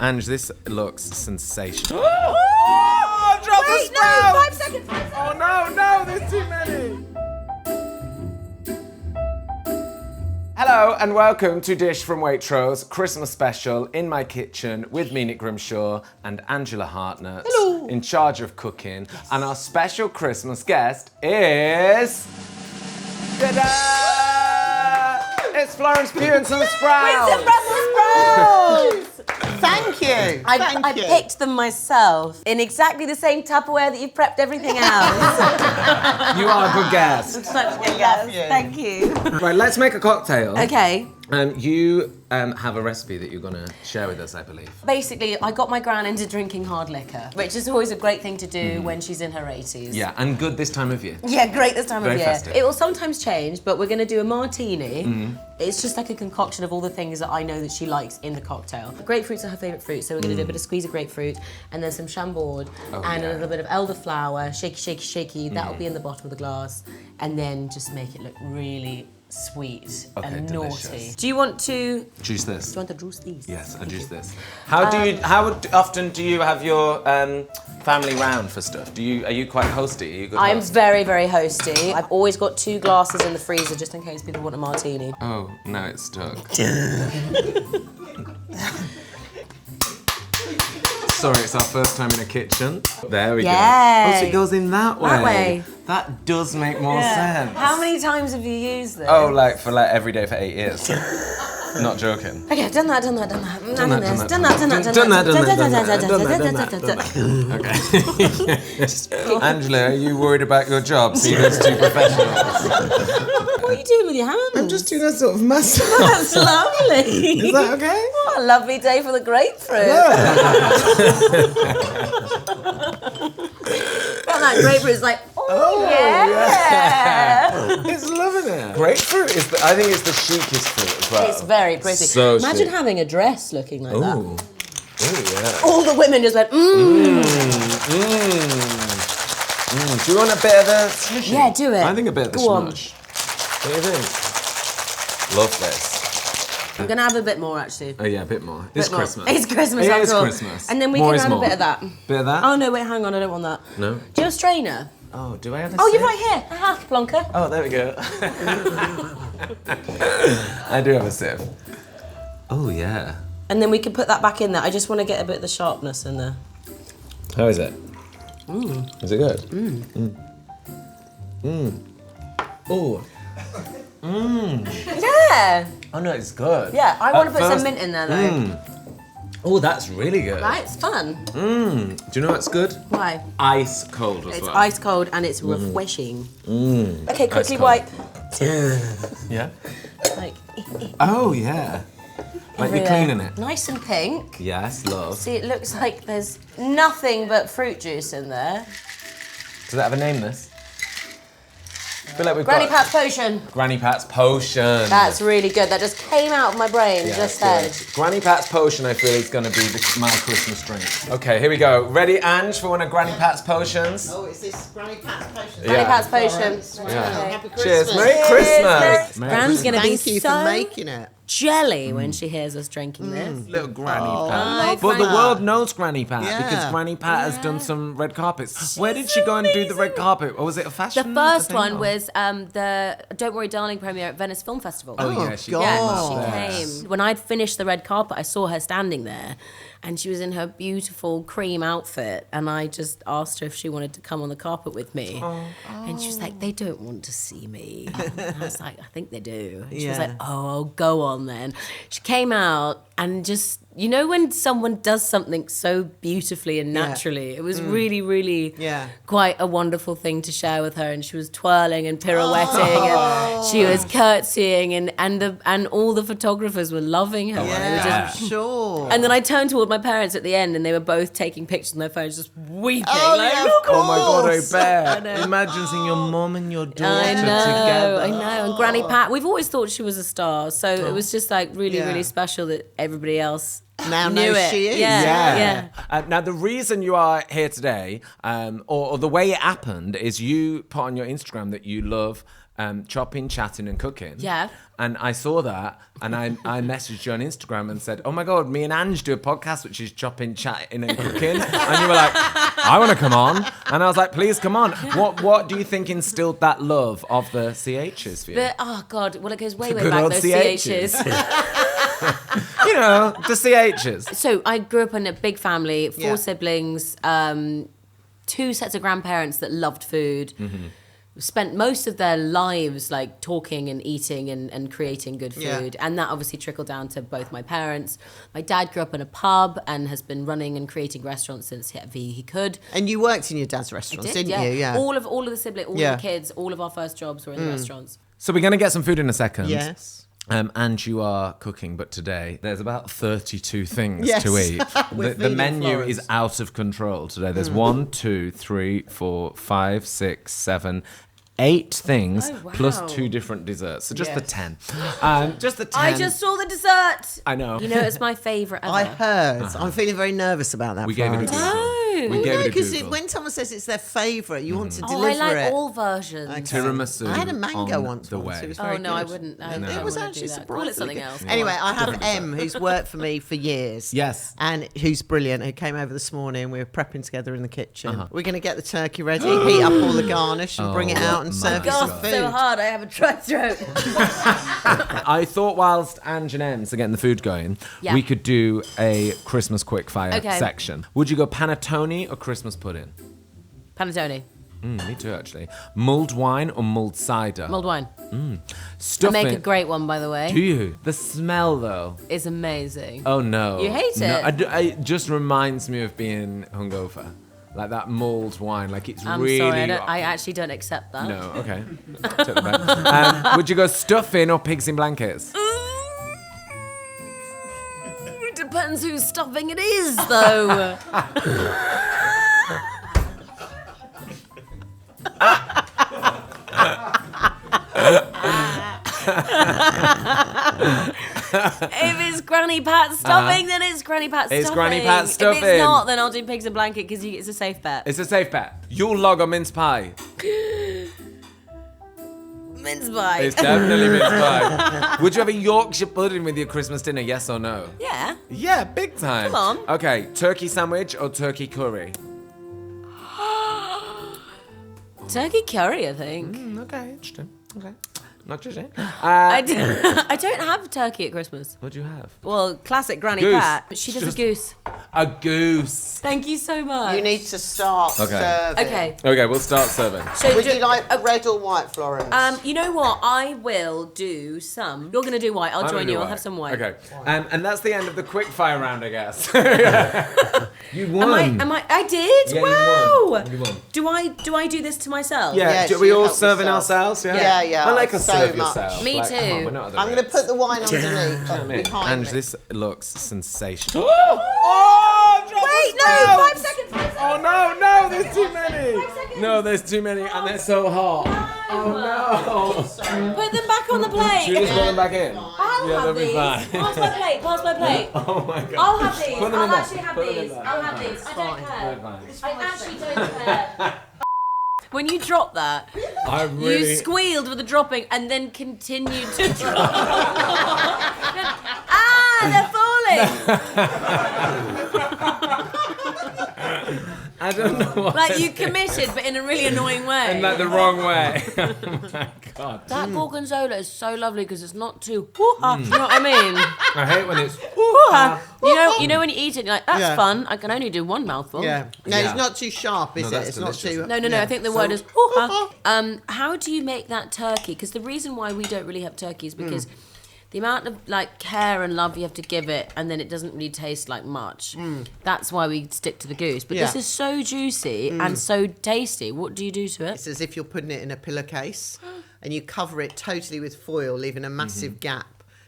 Ange, this looks sensational. Oh, drop the sprouts! No, 5 seconds, 5 seconds. Oh no, there's too many. Hello and welcome to Dish from Waitrose, Christmas special in my kitchen with me, Nick Grimshaw, and Angela Hartnett. Hello. In charge of cooking. Yes. And our special Christmas guest is... Ta-da! It's Florence Pugh and some sprouts! With some Brussels sprouts! Thank you. I picked them myself in exactly the same Tupperware that you've prepped everything else. You are a good guest. Such a good guest. Thank you. Right, let's make a cocktail. Okay. You have a recipe that you're going to share with us, I believe. Basically, I got my gran into drinking hard liquor, which is always a great thing to do when she's in her 80s. Yeah, and good this time of year. Yeah, great this time Very of year. festive. It will sometimes change, but we're going to do a martini. It's just like a concoction of all the things that I know that she likes in the cocktail. Grapefruits are her favourite fruit, so we're going to do a bit of squeeze of grapefruit and then some chambord and a little bit of elderflower, shaky, shaky, shaky. That'll be in the bottom of the glass, and then just make it look really sweet and delicious. naughty. Do you want to Juice this. Do you want to juice these? Yes, I juice this. How often do you have your family round for stuff? Are you quite hosty? Are you good I'm host? very, very hosty. I've always got 2 glasses in the freezer just in case people want a martini. Oh, now it's stuck. Sorry, it's our first time in a kitchen. There we go. Oh, so it goes in that way. That way. That does make more sense. How many times have you used this? Oh, for every day for 8 years. Not joking. Okay, done that. Okay. Angela, are you worried about your job seeing us 2 professionals? What are you doing with your hands? I'm just doing a sort of massage. That's lovely. Is that okay? What a lovely day for the grapefruit. That grapefruit is like, yeah. It's loving it. Grapefruit I think it's the chicest fruit as well. It's very pretty. So Imagine chic. having a dress looking like that. Oh yeah. All the women just went, Do you want a bit of the slushy? Yeah, do it. I think a bit of the Go on. slush. What do you think? Love this. I'm going to have a bit more, actually. Oh yeah, a bit more. It's Bit more. Christmas. It's Christmas, It after is all. Christmas. And then we More can is have more. a bit of that. Bit of that? Oh, no, wait, hang on, I don't want that. No? Do you have a strainer? Oh, do I have a Oh, sip? you're right here. Aha, plonker. Oh, there we go. I do have a sip. Oh yeah. And then we can put that back in there. I just want to get a bit of the sharpness in there. How is it? Is it good? Oh. Yeah. Oh no, it's good. Yeah, I want to At put some first- mint in there, though. Oh, that's really good. Right, it's fun. Do you know what's good? Why? Ice cold as It's well. ice cold and it's refreshing. Okay, quickly cold. wipe. Yeah. Like, Oh yeah. Like you're everywhere. cleaning it. Nice and pink. Yes, love. See, it looks like there's nothing but fruit juice in there. Does it have a name, this? I feel like we've Granny got Pat's potion. Granny Pat's potion. That's really good. That just came out of my brain just then. good. Granny Pat's potion, I feel, is going to be my Christmas drink. Okay, here we go. Ready, Ange, for one of Granny Pat's potions? Oh, is this Granny Pat's potion? Granny Pat's potion. Wow. Yeah. Happy Christmas. Cheers, Merry Christmas. Merry Gran's going to be Thank you so for making it. jelly when she hears us drinking this. Little Granny Oh, Pat. love But the Granny world Pat. knows Granny Pat Yeah. because Granny Pat has done some red carpets. Where did she go and do the red carpet? Or was it a The fashion? first thing, one or- was the Don't Worry Darling premiere at Venice Film Festival. Oh, yeah, she God. Yeah, she Yes. came. When I'd finished the red carpet, I saw her standing there and she was in her beautiful cream outfit and I just asked her if she wanted to come on the carpet with me. And she was like, they don't want to see me. And I was like, I think they do. And she was Yeah. like, oh, I'll go on then. She came out and just, you know when someone does something so beautifully and naturally, it was really, really quite a wonderful thing to share with her. And she was twirling and pirouetting and she was curtsying and all the photographers were loving her. They were just- Sure. and then I turned toward my parents at the end and they were both taking pictures on their phones just weeping. Oh, like, yeah, of "Look." Oh my God, I course. bet. Imagine seeing your mum and your daughter I together. know. And Granny Pat, we've always thought she was a star, so it was just like really, Yeah. really special that everybody else Now knew knows it. she is. Yeah. Now, the reason you are here today, or the way it happened, is you put on your Instagram that you love chopping, chatting, and cooking. Yeah. And I saw that, and I messaged you on Instagram and said, "Oh my God, me and Ange do a podcast which is chopping, chatting, and cooking." And you were like, "I want to come on," and I was like, "Please come on." What do you think instilled that love of the CHs for you? Oh God, well it goes way Good back. old Those CHs. CHs. You know, the CHs. So I grew up in a big family, 4 Yeah. siblings, 2 sets of grandparents that loved food. Spent most of their lives like talking and eating and creating good food. Yeah. And that obviously trickled down to both my parents. My dad grew up in a pub and has been running and creating restaurants since he could. And you worked in your dad's restaurants, didn't you? Yeah. All of the siblings, all of the kids, all of our first jobs were in the restaurants. So we're going to get some food in a second. Yes. And you are cooking, but today there's about 32 things Yes. to eat. We're The feeding menu Florence. is out of control today. There's 1, 2, 3, 4, 5, 6, 7, 8 things Oh, wow. plus 2 different desserts. So just the Yes. 10. Just the 10. I just saw the dessert. I know. You know, it's my favourite ever. I heard. I'm feeling very nervous about that. We gave it a Florence. Google. We No. gave it a Because Google. when someone says it's their favourite, you want to Oh, deliver I like it. all versions. Okay. Tiramisu I had a mango on once. the once. way. It was Oh very no, good. I wouldn't. I It wouldn't was do actually that. surprising. Call it something else. Anyway, I have M, who's worked for me for years. Yes. And who's brilliant, who came over this morning. We were prepping together in the kitchen. Uh-huh. We're going to get the turkey ready, heat up all the garnish and bring it Oh, out and my serve you God. some God, food. so hard. I have a dry throat. I thought whilst Ange and Ems are getting the food going, Yeah. we could do a Christmas quickfire Okay. section. Would you go panettone or Christmas pudding? Panettone, Me too, actually. Mulled wine or mulled cider? mulled wine. I Stuffing. make a great one, by the way. Do you? The smell, though. It's amazing. Oh, no. You hate No, it? it just reminds me of being hungover. Like that mulled wine. Like it's I'm really... sorry, I actually don't accept that. No, okay. Take that back. Would you go stuffing or pigs in blankets? It depends whose stuffing it is, though. If it's Granny Pat's stuffing, then it's Granny Pat's stuffing. It's Granny Pat's If stuffing. it's not, then I'll do pigs and blanket because it's a safe bet. It's a safe bet. You'll log a mince pie. Mince pie. It's definitely mince pie. Would you have a Yorkshire pudding with your Christmas dinner, yes or no? Yeah. Yeah, big time. Come on. Okay, turkey sandwich or turkey curry? Turkey curry, I think. Okay, interesting. Okay. Not judging. I don't have turkey at Christmas. What do you have? Well, classic Granny Goose. Pat. She does Just- a goose. A goose. Thank you so much. You need to start Okay. serving. Okay. Okay, we'll start serving. So Would you like red or white, Florence? You know what? I will do some. You're gonna do white. I'll I'm join gonna you. do I'll have some white. Okay. And that's the end of the quick fire round, I guess. You Am won. I did? Yeah, Wow. you won. Do I do this to myself? Yeah, Yes, do we you all help serving yourself. ourselves? Yeah, Yeah, yeah, I like a so serve much. yourself. Me Like, come on, too. we're not at the I'm going to Ritz. put the wine underneath. behind And me. this looks sensational. Wait, no, 5 seconds. 5 seconds. Oh no, there's too many. 5 seconds. No, there's too many, and they're so hot. Oh Put them back on the no. Should we plate. just put them back in? I'll Yeah, have they'll be these. fine. Pass my plate. Pass my plate. Oh my god. I'll have these. Put them in I'll there. actually have Put them in these. there. I'll have these. I don't They're care. fine. I actually don't care. When you drop that, I really. you squealed with the dropping and then continued to drop. They're falling. I don't know what. Like you committed, but in a really annoying way. In like the wrong way. Oh my god. That gorgonzola is so lovely because it's not too. You know what I mean? I hate when it's. You know when you eat it, you're like, that's Yeah. fun. I can only do one mouthful. Yeah. No, Yeah. it's not too sharp, is No, it? that's It's not delicious. too... No, yeah. I think the word is how do you make that turkey? Because the reason why we don't really have turkey is because the amount of like care and love you have to give it, and then it doesn't really taste like much. That's why we stick to the goose. But this Yeah. is so juicy and so tasty. What do you do to it? It's as if you're putting it in a pillowcase and you cover it totally with foil, leaving a massive gap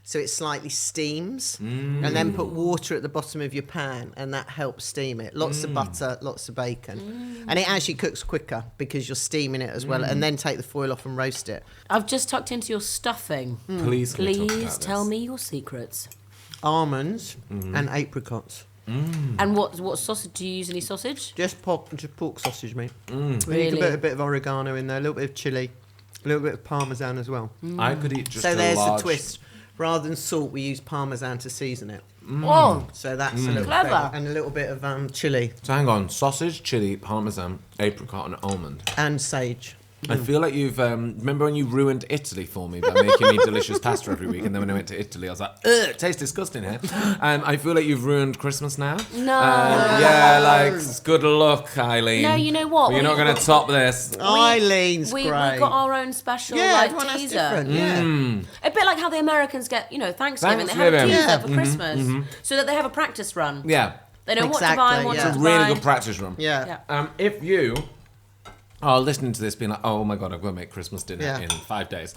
so it slightly steams, and then put water at the bottom of your pan, and that helps steam it. Lots of butter, lots of bacon. And it actually cooks quicker because you're steaming it as well, and then take the foil off and roast it. I've just tucked into your stuffing. Please, can we talk Please about tell this? me your secrets. Almonds and apricots. And what sausage do you use? Any sausage? Just pork sausage meat. Really? You can put a bit of oregano in there, a little bit of chilli. A little bit of parmesan as well. I could eat just So a there's large... the twist. Rather than salt, we use parmesan to season it. Oh, So that's a little Clever. thing. And a little bit of chili So hang on, sausage, chili, parmesan, apricot and almond. and sage. I feel like you've... remember when you ruined Italy for me by making me delicious pasta every week, and then when I went to Italy, I was like, ugh, it tastes disgusting here. I feel like you've ruined Christmas now. No. Yeah, like, good luck, Eileen. No, you know what? You're not going to top this. Eileen's we great. got our own special yeah, like everyone has teaser. different. Yeah. A bit like how the Americans get, Thanksgiving. They have a Thanksgiving. teaser Yeah. for Christmas so that they have a practice run. Yeah. They know what to Exactly, buy, what yeah. to It's a Really buy. good practice run. Yeah. If you are listening to this being like, oh my God, I've got to make Christmas dinner Yeah. in 5 days,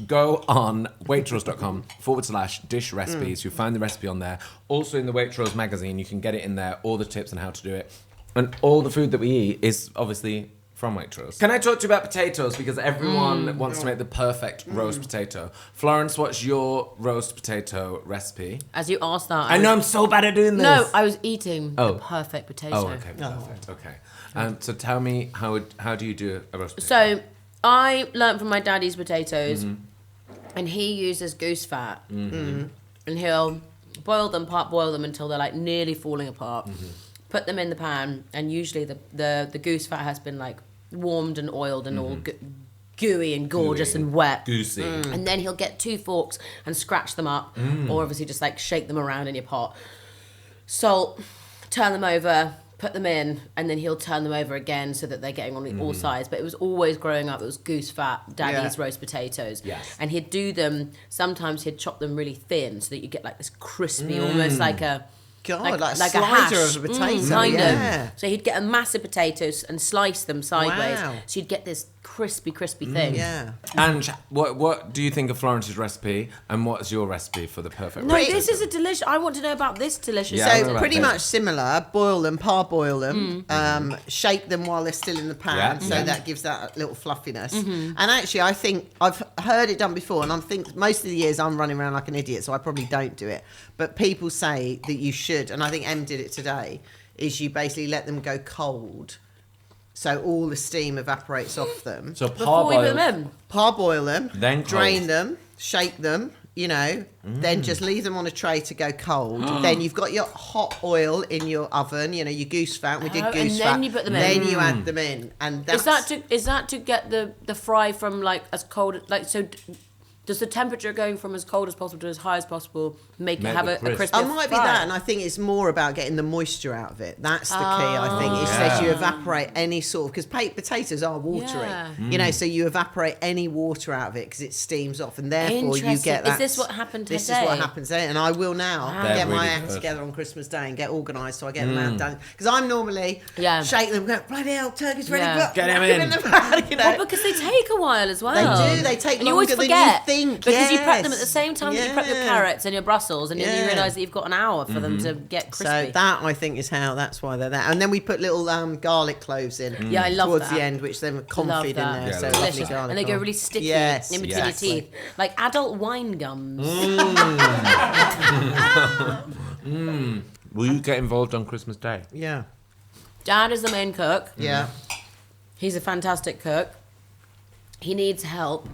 go on waitrose.com/dish recipes. You'll find the recipe on there. Also in the Waitrose magazine, you can get it in there, all the tips on how to do it. And all the food that we eat is obviously from Waitrose. Can I talk to you about potatoes? Because everyone wants to make the perfect roast potato. Florence, what's your roast potato recipe? As you asked that, I know I'm so bad at doing this. No, I was eating Oh. a perfect potato. Oh, okay, perfect. Okay. So tell me, how do you do a roast potato? So I learnt from my daddy's potatoes, and he uses goose fat, and he'll boil them until they're like nearly falling apart. Put them in the pan, and usually the goose fat has been like warmed and oiled and all gooey and gorgeous and wet. Goosey. And then he'll get 2 forks and scratch them up, or obviously just like shake them around in your pot. Salt, turn them over, put them in, and then he'll turn them over again so that they're getting on all sides. But it was always growing up, it was goose fat, daddy's roast potatoes. Yes. And he'd do them, sometimes he'd chop them really thin so that you get like this crispy, almost like a... God, like a a slider hash. of a potato. Kind yeah. of. So he'd get a massive potatoes and slice them sideways. Wow. So you'd get this crispy thing. Yeah. And what do you think of Florence's recipe? And what's your recipe for the perfect No, roast this potato? is a delicious... I want to know about this delicious... Yeah, I don't know So about pretty this. much similar. Boil them, parboil them, shake them while they're still in the pan, Yeah. so that gives that little fluffiness. And actually, I think I've heard it done before, and I think most of the years I'm running around like an idiot, so I probably don't do it. But people say that you should, and I think Em did it today. Is you basically let them go cold, so all the steam evaporates off them. So Before we put parboiled. them in. Parboil them, Then drain cold. them, shake them, then just leave them on a tray to go cold. Then you've got your hot oil in your oven, your goose fat. We did Oh, goose and fat. then you put them in. Then you add them in, and that's Is that to get the fry from like as cold like so? Does the temperature going from as cold as possible to as high as possible make it Make have it a crisp. crispy It might be fry? that, and I think it's more about getting the moisture out of it. That's the key, I think. It's that you evaporate any sort of... Because potatoes are watery, Yeah. so you evaporate any water out of it because it steams off, and therefore you Interesting. get that... Is this what happened This today? is what happens there, and I will now They're get my really act good. together on Christmas Day and get organised so I get them out done. Because I'm normally shake them, go, bloody hell, turkey's ready, Yeah. Get 'em whack 'em in. the pan, Well, because they take a while as well. They do. They take and you always longer than you forget think, because you prep them at yes. the same time that you prep your Yeah. carrots and your Brussels, and then you Yeah. realise that you've got an hour for them to get crispy. So that, I think, is how, that's why they're there. And then we put little garlic cloves in Yeah, I love towards that. the end, which then confit Love in that. there. Yeah, so lovely. lovely Delicious. garlic. And they go on. really sticky Yes, in between exactly. your teeth, like adult wine gums. Will you get involved on Christmas Day? Yeah. Dad is the main cook. Yeah. He's a fantastic cook. He needs help,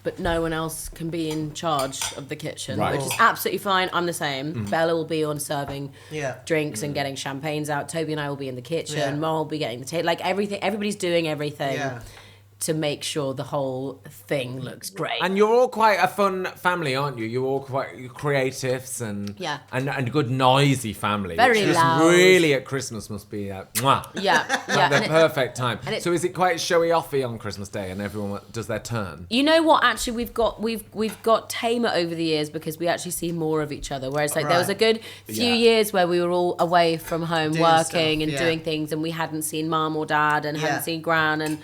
but no one else can be in charge of the kitchen, Right. which is absolutely fine. I'm the same. Bella will be on serving Yeah. drinks and getting champagnes out. Toby and I will be in the kitchen. Yeah. Mo will be getting the like everything. Everybody's doing everything Yeah. to make sure the whole thing looks great. And you're all quite a fun family, aren't you? You're all quite creatives and Yeah. and a good noisy family. Very which is loud. really at Christmas must be mwah, yeah, like yeah. the And it- perfect time. and it- So is it quite showy offy on Christmas Day and everyone does their turn? You know what? Actually, we've got tamer over the years because we actually see more of each other. Whereas like there was a good few Yeah. years where we were all away from home Doing working stuff, and yeah. doing things, and we hadn't seen mum or dad and Yeah. hadn't seen gran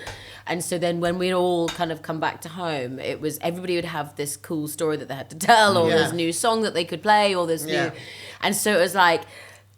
and so then when we'd all kind of come back to home, it was everybody would have this cool story that they had to tell, or Yeah. this new song that they could play, or this Yeah. new, and so it was like,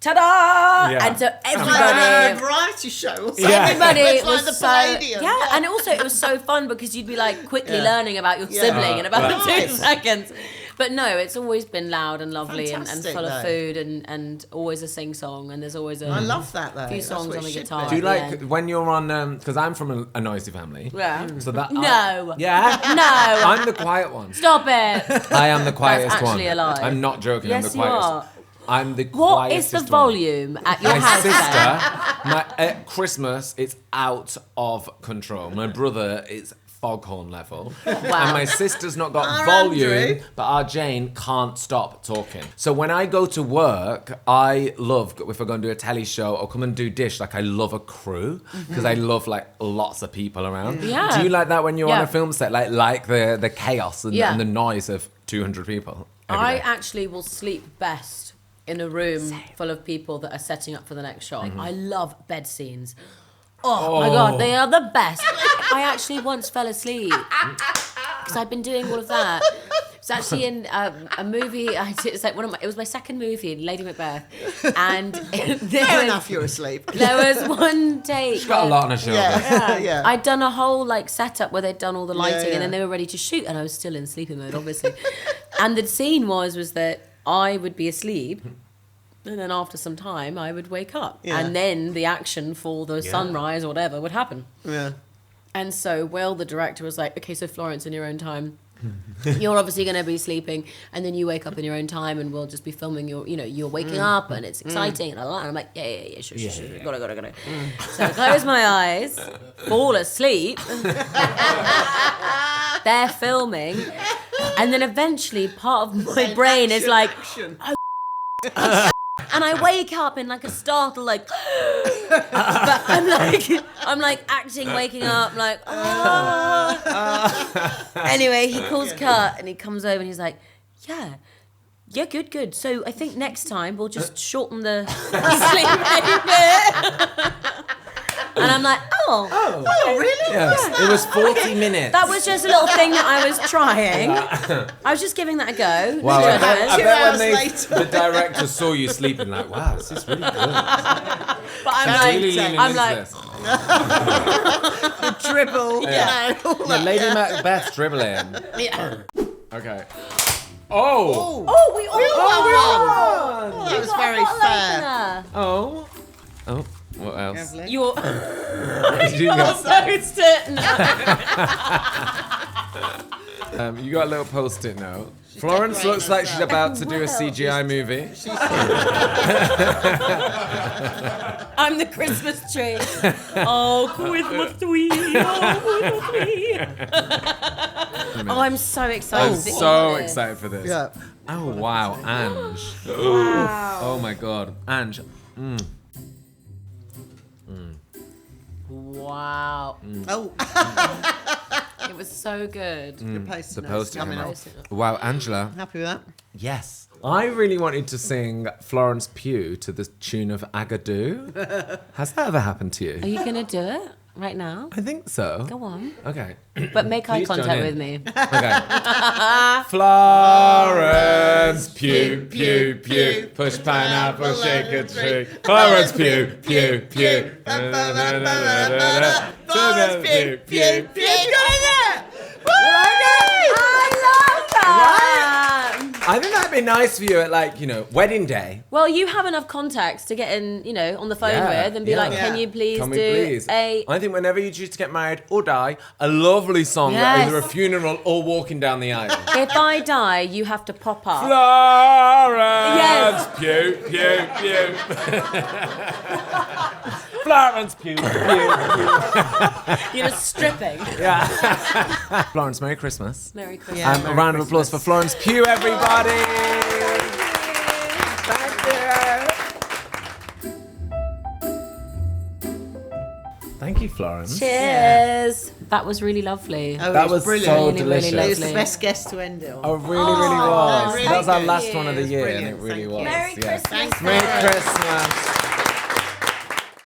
ta-da! Yeah. And so Like a everybody. variety show or something. Yeah. Everybody It's like was the so Palladium. yeah, and also it was so fun because you'd be like quickly Yeah. learning about your Yeah. sibling in about Right. 2 seconds, But no, it's always been loud and lovely and Fantastic, full of though. food and always a sing-song, and there's always I love that, though. few That's songs what on it the should guitar. be. Do you at the like end. when you're on? Because I'm from a noisy family. Yeah. So that No. yeah. No. I'm the quiet one. Stop it. I am the quietest one. actually a lie. I'm not joking. I'm the Yes, you quietest. are. I'm the What is quietest the one. volume at your My house then? sister, at Christmas, it's out of control. My brother, it's foghorn level. And my sister's not got Our volume, Andrew. but our Jane can't stop talking. So when I go to work, I love, if I go and do a telly show or come and do dish, like I love a crew, because I love like lots of people around. Yeah. Do you like that when you're on Yeah. a film set? Like the chaos and, Yeah. and the noise of 200 people? every I day? actually will sleep best in a room full of people that are setting up for the next shot. I love bed scenes. Oh my God, they are the best. I actually once fell asleep because I'd been doing all of that. It's actually in a movie. It's like it was my second movie, Lady Macbeth, and Fair enough, you're asleep. there was one take. She's got a lot on her shoulder. Yeah. Yeah. I'd done a whole like setup where they'd done all the lighting yeah. and then they were ready to shoot, and I was still in sleeping mode, obviously. And the scene was that I would be asleep, and then after some time I would wake up, Yeah. and then the action for the sunrise or whatever would happen. Yeah. And so Will, the director, was like, "Okay, so Florence, in your own time." You're obviously going to be sleeping, and then you wake up in your own time, and we'll just be filming you're waking up, and it's exciting, and I'm like, yeah, sure, gotta. So I close my eyes, fall asleep, they're filming, and then eventually part of my brain is like, and I wake up in like a startle, like, but I'm like acting, waking up, like, Anyway, he calls cut and he comes over and he's like, yeah, good. So I think next time we'll just shorten the sleeping bit. And I'm like, oh, really? Yes. It was 40 minutes. that was just a little thing that I was trying. I was just giving that a go. Wow, No I bet, judgment. I 2 bet hours when later. the director saw you sleeping, like, wow, this is really good. But I'm That's like, Really leaning I'm into like, this. Dribble. Yeah. All Yeah, that, Lady Macbeth dribbling. yeah. Okay. Oh! Oh, we all won. won. That was got a very bottle fair. opener. Oh. Oh. What else? Lovely. You're You got, you got a little post-it note. Florence decorating looks like she's herself. about to do a CGI movie. I'm the Christmas tree. Oh, Christmas tree. Oh, Christmas tree. Oh, I'm so excited. I'm to eat so this. excited for this. Yeah. Oh, wow. Ange. Wow. Oh, my God. Ange. Wow. Oh, It was so good. the post-it The notes post-it coming note. off. Wow, Angela. Happy with that? Yes. I really wanted to sing Florence Pugh to the tune of Agadoo. Has that ever happened to Are you? you going to do it right now? I think so. Go on. Okay. But make eye Please join contact in. with me. Okay. Florence Pugh, Pugh, Pugh. Push pineapple, shake a tree. Florence Pugh, Pugh, Pugh. Florence Pugh, Pugh, Pugh. I think that'd be nice for you at, like, wedding day. Well, you have enough contacts to get in, on the phone Yeah, with and be yeah. like, can Yeah. you please Can we do please? a... I think whenever you choose to get married or die, a lovely song Yes. at either a funeral or walking down the aisle. If I die, you have to pop up. Florence Yes. Pugh, Pugh, Pugh. Florence Pugh, Pugh. You're just stripping. Florence, Merry Christmas. Merry Christmas. Yeah. A Merry round of applause for Florence Pugh, everybody. Thank you, Florence. Cheers. That was really lovely. Oh, That it was brilliant. so Really, really delicious. It was the lovely. best guest to end it on. Oh, really, really was. really that was our good. last one of the It was year, and it brilliant. really Thank was. you. Merry yes. Christmas. Thanks, Merry Florence. Christmas.